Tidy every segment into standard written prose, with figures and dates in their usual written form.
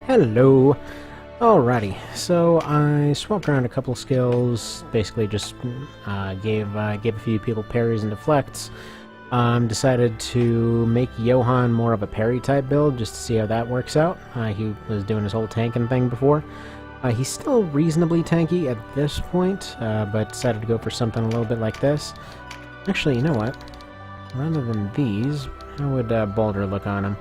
Hello! Alrighty, so I swapped around a couple skills, basically just gave a few people parries and deflects. Decided to make Johann more of a parry type build, just to see how that works out. He was doing his whole tanking thing before. He's still reasonably tanky at this point, but decided to go for something a little bit like this. Actually, you know what? Rather than these, how would Boulder look on him?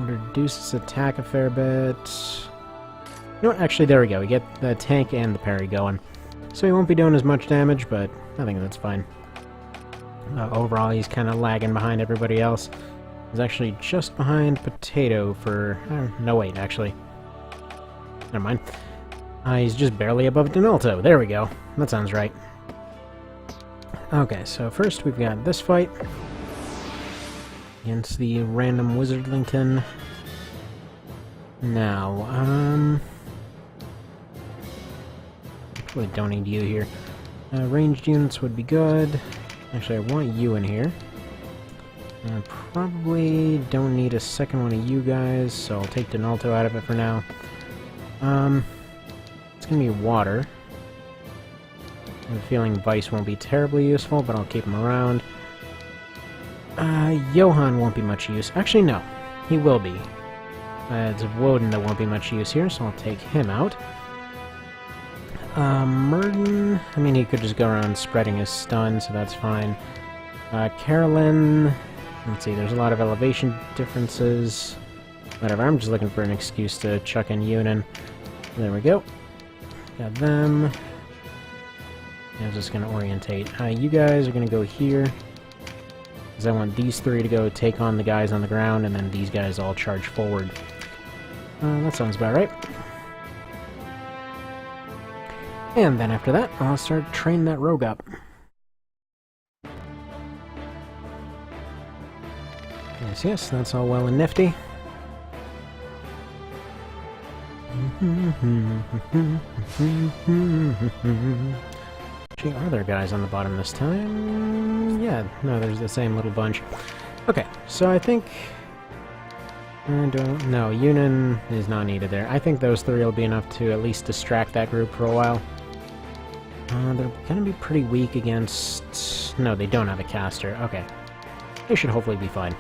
Reduce his attack a fair bit. You know what? Actually, there we go. We get the tank and the parry going. So he won't be doing as much damage, but I think that's fine. Overall, he's kind of lagging behind everybody else. He's actually just behind Potato for... no, wait, actually. Never mind. He's just barely above Donalto. There we go. That sounds right. Okay, so first we've got this fight against the random Wizardlington. Now, actually don't need you here. Ranged units would be good. Actually, I want you in here. Probably don't need a second one of you guys, so I'll take Donalto out of it for now. It's gonna be water. I have a feeling Vice won't be terribly useful, but I'll keep him around. Johann won't be much use. Actually, no. He will be. It's Woden that won't be much use here, so I'll take him out. Murden... I mean, he could just go around spreading his stun, so that's fine. Carolyn... Let's see, there's a lot of elevation differences. Whatever, I'm just looking for an excuse to chuck in Yunin. There we go. Got them. I'm just going to orientate. You guys are going to go here. Because I want these three to go take on the guys on the ground, and then these guys all charge forward. That sounds about right. And then after that, I'll start training that rogue up. Yes, that's all well and nifty. Actually, are there guys on the bottom this time? Yeah, no, there's the same little bunch. Okay, so I think... No, Yunin is not needed there. I think those three will be enough to at least distract that group for a while. They're gonna be pretty weak against... No, they don't have a caster. Okay. They should hopefully be fine.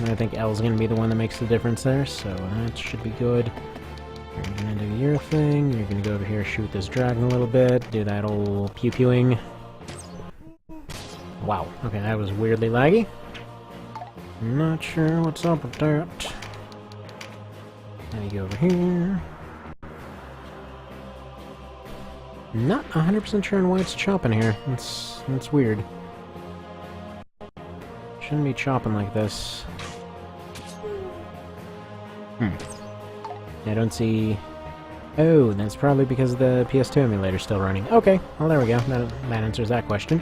I think L's gonna be the one that makes the difference there, so that should be good. You're gonna do your thing, you're gonna go over here, shoot this dragon a little bit, do that old pew-pewing. Wow, okay, that was weirdly laggy. Not sure what's up with that. Now you go over here. Not 100% sure on why it's chopping here. That's weird. Shouldn't be chopping like this. I don't see... Oh, that's probably because the PS2 emulator's still running. Okay, well there we go. That answers that question.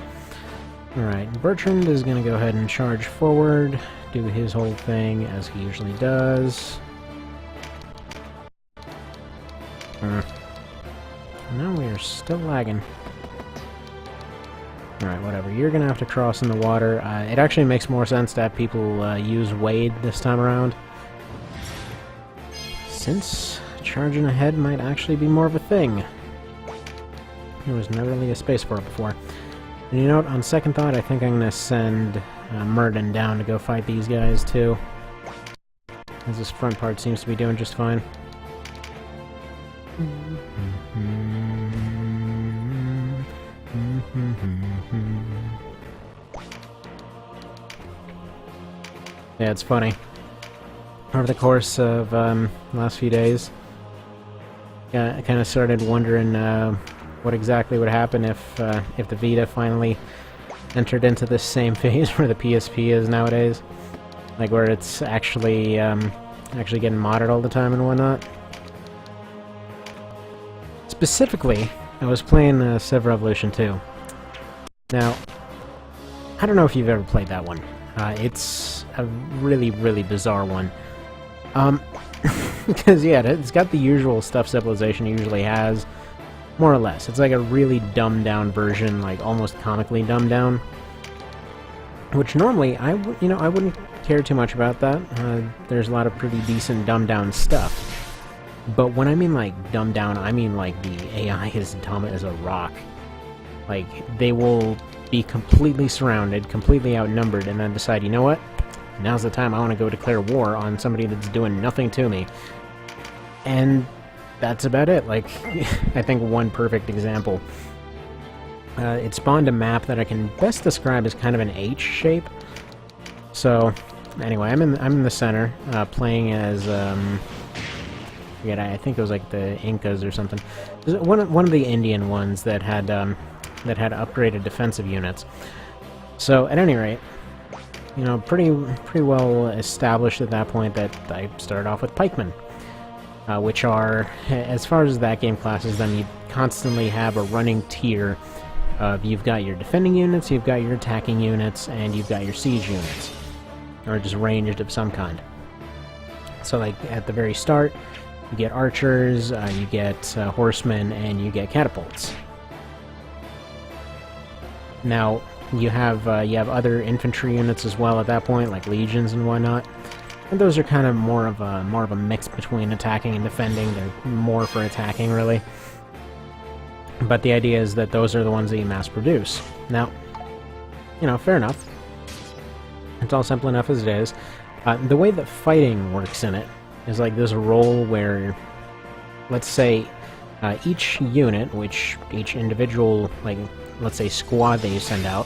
Alright, Bertrand is going to go ahead and charge forward, do his whole thing as he usually does. No, we are still lagging. Alright, whatever. You're going to have to cross in the water. It actually makes more sense to have people use Wade this time around, since charging ahead might actually be more of a thing. There was never really a space for it before. And you know what, on second thought, I think I'm going to send Murden down to go fight these guys, too. As this front part seems to be doing just fine. Yeah, it's funny. Over the course of the last few days, I kind of started wondering what exactly would happen if the Vita finally entered into this same phase where the PSP is nowadays, like where it's actually getting modded all the time and whatnot. Specifically, I was playing Civ Revolution 2. Now, I don't know if you've ever played that one. It's a really, really bizarre one. Because, yeah, it's got the usual stuff Civilization usually has, more or less. It's like a really dumbed-down version, like almost comically dumbed down. which normally I wouldn't care too much about that. There's a lot of pretty decent dumbed down stuff. But when I mean like dumbed down, I mean like the AI is dumb as a rock. Like, they will be completely surrounded, completely outnumbered, and then decide, you know what? Now's the time I want to go declare war on somebody that's doing nothing to me. And that's about it. Like, I think one perfect example. It spawned a map that I can best describe as kind of an H shape. So, anyway, I'm in the center, playing as, I think it was like the Incas or something. One of the Indian ones that had upgraded defensive units. So, at any rate, you know, pretty well established at that point that I started off with pikemen, which are, as far as that game classes them, you constantly have a running tier of you've got your defending units, you've got your attacking units, and you've got your siege units, or just ranged of some kind. So, like, at the very start, you get archers, you get horsemen, and you get catapults. Now, you have other infantry units as well at that point, like legions and whatnot. And those are kind of more of a mix between attacking and defending. They're more for attacking, really. But the idea is that those are the ones that you mass produce. Now, you know, fair enough. It's all simple enough as it is. The way that fighting works in it is like this role where, let's say, each unit, which each individual, like, let's say squad that you send out,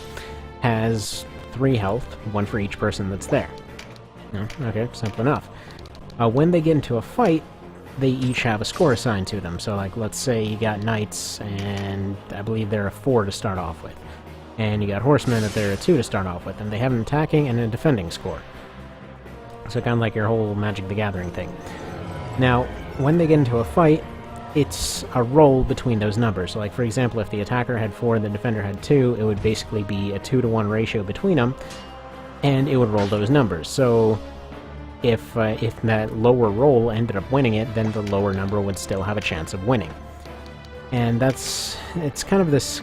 has 3 health, 1 for each person that's there. Okay, simple enough. When they get into a fight, they each have a score assigned to them. So, like, let's say you got knights, and I believe they're a 4 to start off with. And you got horsemen that they're a 2 to start off with, and they have an attacking and a defending score. So kind of like your whole Magic the Gathering thing. Now, when they get into a fight, it's a roll between those numbers. So, like, for example, if the attacker had 4 and the defender had 2, it would basically be a 2-to-1 ratio between them, and it would roll those numbers. So, if that lower roll ended up winning it, then the lower number would still have a chance of winning. And it's kind of this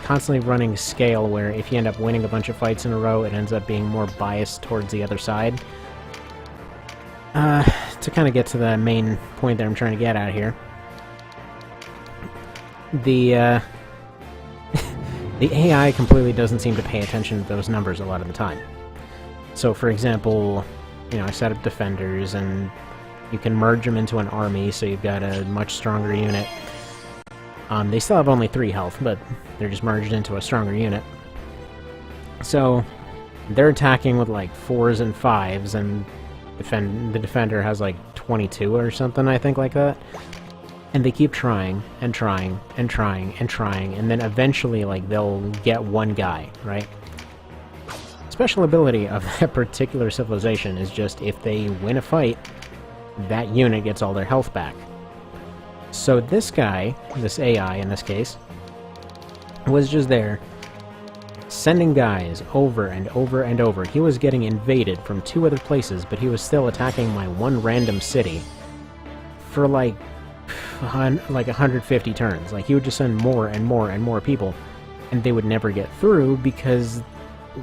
constantly running scale where if you end up winning a bunch of fights in a row, it ends up being more biased towards the other side. To kind of get to the main point that I'm trying to get at here, the AI completely doesn't seem to pay attention to those numbers a lot of the time. So, for example, you know, I set up defenders, and you can merge them into an army, so you've got a much stronger unit. They still have only 3 health, but they're just merged into a stronger unit. So, they're attacking with, like, 4s and 5s, and the defender has, like, 22 or something, I think, like that. And they keep trying, and trying, and trying, and trying, and then eventually, like, they'll get one guy, right? Special ability of that particular civilization is just if they win a fight, that unit gets all their health back. So this guy, this AI in this case, was just there, sending guys over and over and over. He was getting invaded from 2 other places, but he was still attacking my one random city for like 150 turns. Like, he would just send more and more and more people, and they would never get through because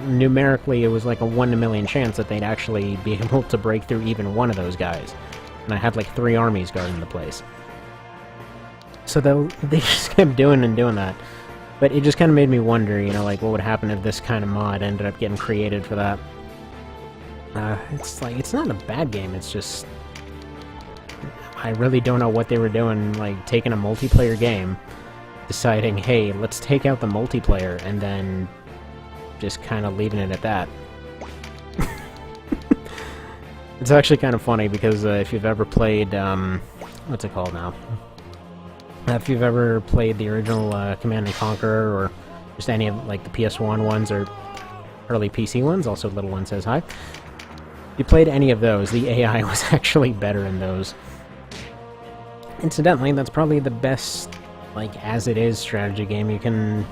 numerically it was like a 1 in a million chance that they'd actually be able to break through even one of those guys. And I had like 3 armies guarding the place. So they just kept doing and doing that. But it just kind of made me wonder, you know, like, what would happen if this kind of mod ended up getting created for that. It's like, it's not a bad game, it's just, I really don't know what they were doing, like, taking a multiplayer game, deciding, hey, let's take out the multiplayer, and then just kind of leaving it at that. It's actually kind of funny, because if you've ever played, what's it called now? If you've ever played the original Command & Conquer, or just any of, like, the PS1 ones, or early PC ones, also Little One Says Hi. If you played any of those, the AI was actually better in those. Incidentally, that's probably the best, like, as-it-is strategy game you can...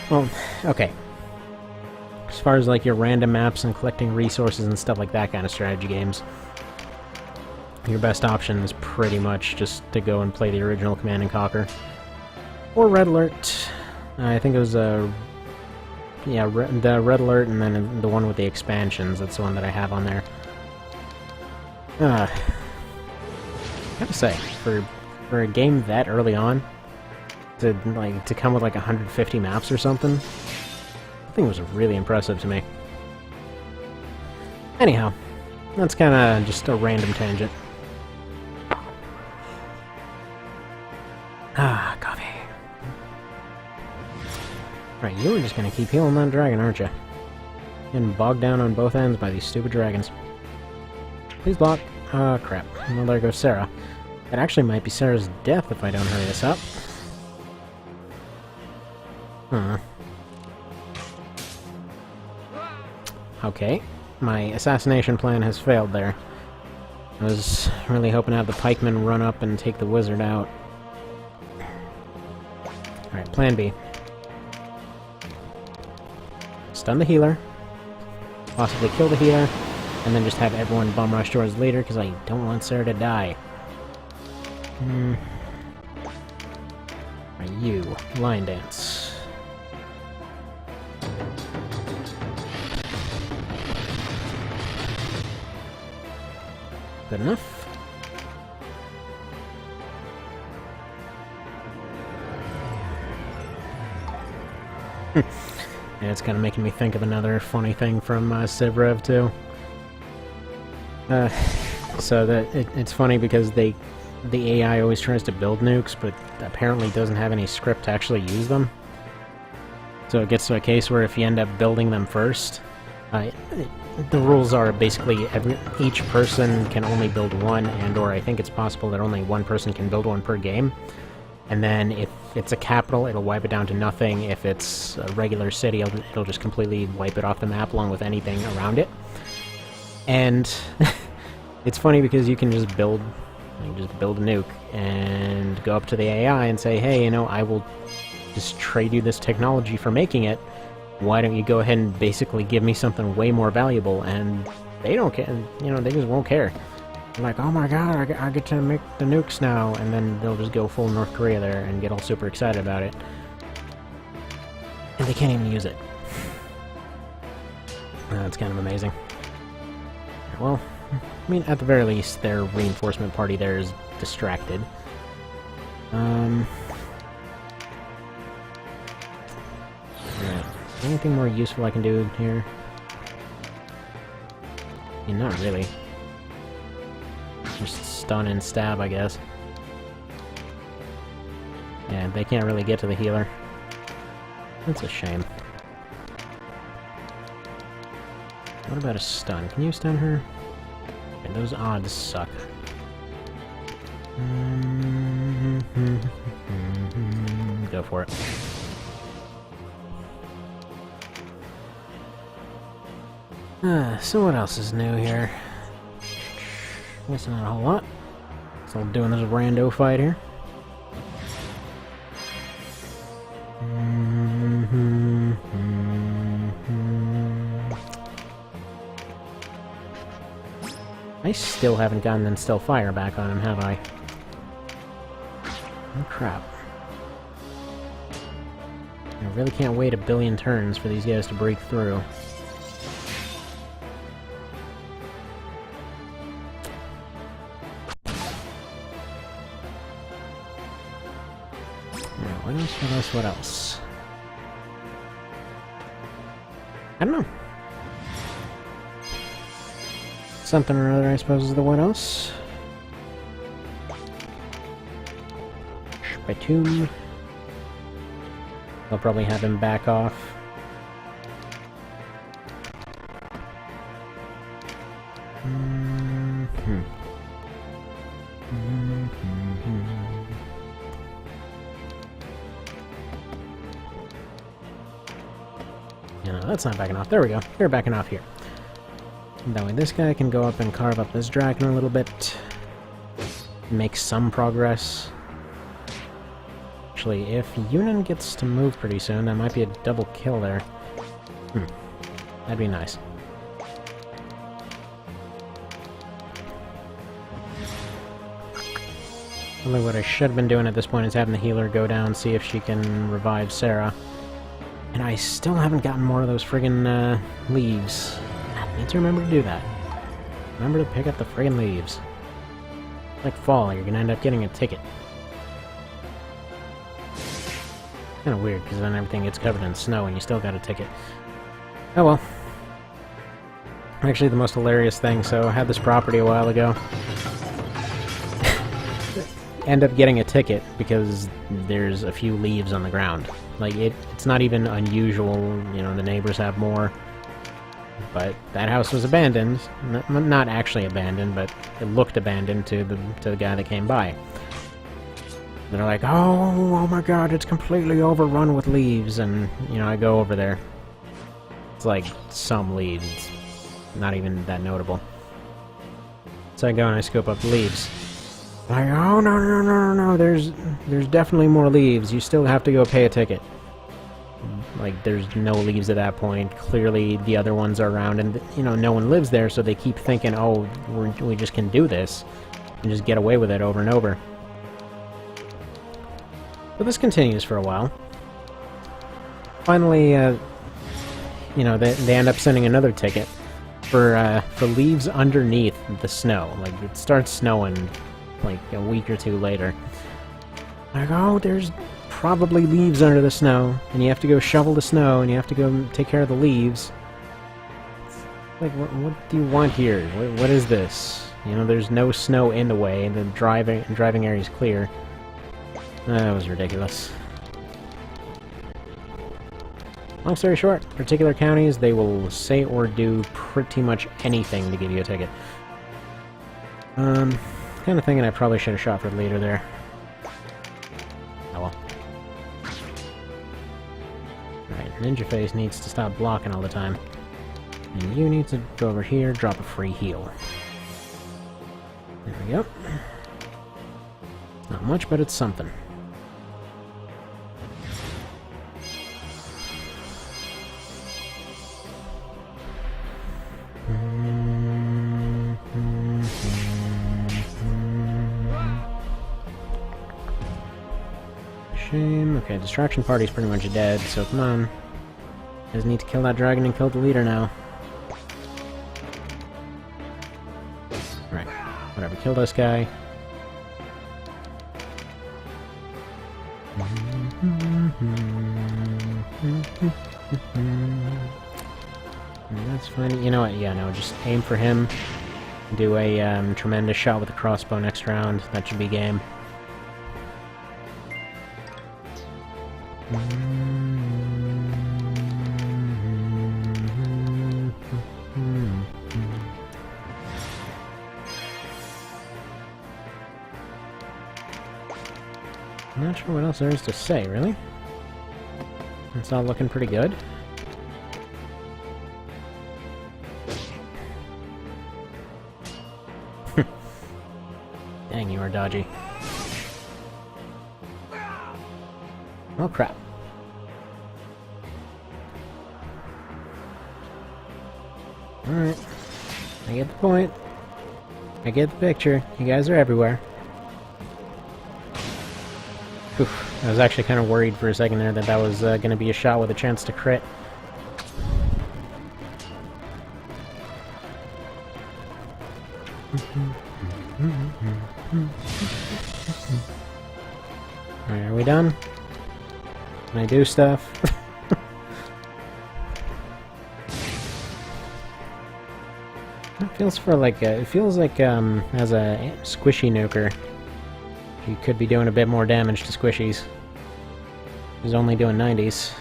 Well, okay. As far as, like, your random maps and collecting resources and stuff like that kind of strategy games, your best option is pretty much just to go and play the original Command & Conquer. Or Red Alert. I think it was yeah, the red alert, and then the one with the expansions. That's the one that I have on there. I gotta say, for a game that early on, to come with like 150 maps or something, I think it was really impressive to me. Anyhow, that's kind of just a random tangent. Ah, coffee. Right, you were just gonna keep healing that dragon, aren't you? Getting bogged down on both ends by these stupid dragons. Please block. Ah, crap. Well, there goes Sarah. It actually might be Sarah's death if I don't hurry this up. Okay. My assassination plan has failed there. I was really hoping to have the pikemen run up and take the wizard out. Alright, plan B. Stun the healer. Possibly kill the healer. And then just have everyone bum rush towards later, because I don't want Sarah to die. Alright, you. Lion dance. Good enough. Yeah, it's kind of making me think of another funny thing from Civ Rev 2. So that it's funny because the AI always tries to build nukes, but apparently doesn't have any script to actually use them. So it gets to a case where if you end up building them first, the rules are basically each person can only build one, and/or I think it's possible that only one person can build one per game. And then if it's a capital, it'll wipe it down to nothing. If it's a regular city, it'll just completely wipe it off the map along with anything around it. And it's funny because you can just build a nuke and go up to the AI and say, hey, you know, I will just trade you this technology for making it. Why don't you go ahead and basically give me something way more valuable? And they don't care, you know, they just won't care. They're like, oh my god, I get to make the nukes now, and then they'll just go full North Korea there and get all super excited about it. And they can't even use it. That's kind of amazing. Well, I mean, at the very least, their reinforcement party there is distracted. Alright. Anything more useful I can do here? I mean, not really. Just stun and stab, I guess. Yeah, they can't really get to the healer. That's a shame. What about a stun? Can you stun her? Okay, those odds suck. Go for it. So what else is new here? Guess not a whole lot. So I'm doing this rando fight here. I still haven't gotten Instill Fire back on him, have I? Oh crap. I really can't wait a billion turns for these guys to break through. What else? I don't know. Something or other, I suppose, is the what else. Spitoon. I'll probably have him back off. No, that's not backing off. There we go. They're backing off here. That way this guy can go up and carve up this dragon a little bit. Make some progress. Actually, if Yunan gets to move pretty soon, that might be a double kill there. That'd be nice. Only what I should have been doing at this point is having the healer go down, see if she can revive Sarah. And I still haven't gotten more of those friggin' leaves. I need to remember to do that. Remember to pick up the friggin' leaves. Like fall, you're gonna end up getting a ticket. Kinda weird, because then everything gets covered in snow and you still got a ticket. Oh well. Actually, the most hilarious thing, so I had this property a while ago. End up getting a ticket because there's a few leaves on the ground. Like, it's not even unusual, you know, the neighbors have more. But that house was abandoned. Not actually abandoned, but it looked abandoned to the guy that came by. They're like, oh my god, it's completely overrun with leaves, and, you know, I go over there. It's like some leaves. It's not even that notable. So I go and I scoop up the leaves. Like, oh no, there's definitely more leaves. You still have to go pay a ticket. Like, there's no leaves at that point. Clearly, the other ones are around, and, you know, no one lives there, so they keep thinking, oh, we just can do this, and just get away with it over and over. But this continues for a while. Finally, you know, they end up sending another ticket for leaves underneath the snow. Like, it starts snowing, like, a week or two later. Like, oh, there's probably leaves under the snow, and you have to go shovel the snow, and you have to go take care of the leaves. Like, what do you want here? What is this? You know, there's no snow in the way, and the driving area is clear. That was ridiculous. Long story short, particular counties, they will say or do pretty much anything to give you a ticket. Kind of thinking I probably should have shot for the leader there. Oh well. Alright, Ninja Face needs to stop blocking all the time. And you need to go over here, drop a free heal. There we go. Not much, but it's something. Shame. Okay, Distraction Party's pretty much dead, so come on. You guys need to kill that dragon and kill the leader now. Right. Whatever, kill this guy. That's fine. You know what? Yeah, no, just aim for him. Do a tremendous shot with the crossbow next round. That should be game. I'm not sure what else there is to say, really. It's all looking pretty good. Dang, you are dodgy. Oh, crap. Alright. I get the point. I get the picture. You guys are everywhere. Oof. I was actually kind of worried for a second there that that was going to be a shot with a chance to crit. Alright, are we done? Can I do stuff? It feels like as a squishy nuker, you could be doing a bit more damage to squishies. He's only doing 90s.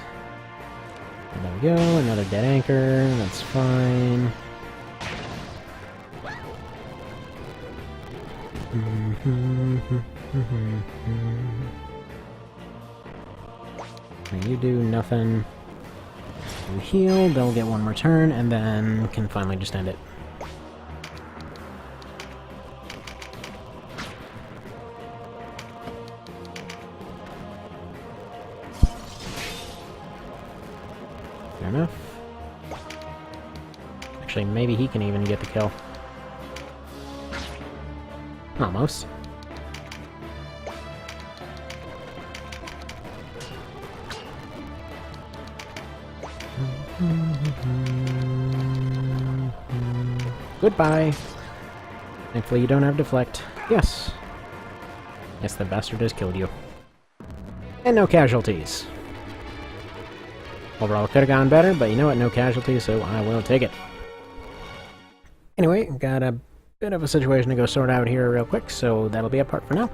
And there we go, another dead anchor, that's fine. Now you do nothing. You heal, they'll get one more turn, and then can finally just end it. Fair enough. Actually, maybe he can even get the kill. Almost. Goodbye. Thankfully you don't have deflect. Yes. Yes, the bastard has killed you. And no casualties. Overall, it could have gone better, but you know what? No casualties, so I will take it. Anyway, got a bit of a situation to go sort out here real quick, so that'll be a part for now.